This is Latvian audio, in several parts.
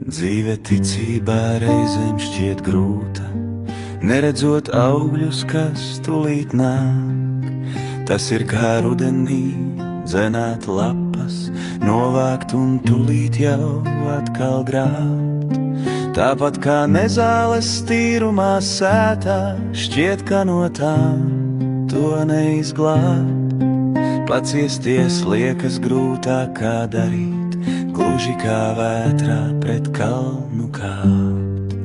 Dzīve ticībā reizēm šķiet grūta, neredzot augļus, kas tulīt nāk. Tas ir kā rudenī dzenāt lapas, novākt un tulīt jau atkal grābt. Tāpat kā nezāles tīrumā sētā, šķiet, ka no tā to neizglābt. Paciesties liekas grūtāk kā darīt, gluži kā vētrā pret kalnu kāpt.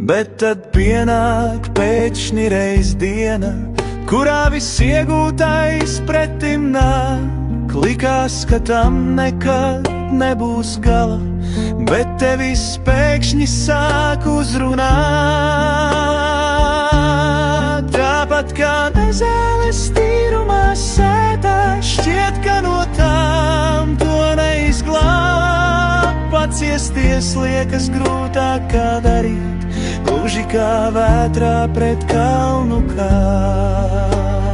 Bet tad pienāk pēkšņi reiz diena, kurā viss iegūtais pretim nāk. Likās, ka tam nekad nebūs gala, bet tevi pēkšņi sāk uzrunāt. Tāpat kā nezāles tīrumā sētā, šķiet, ka no tām to neizglāb. Paciesties liekas grūtāk kā darīt, gluži kā vētrā pret kalnu kāpt.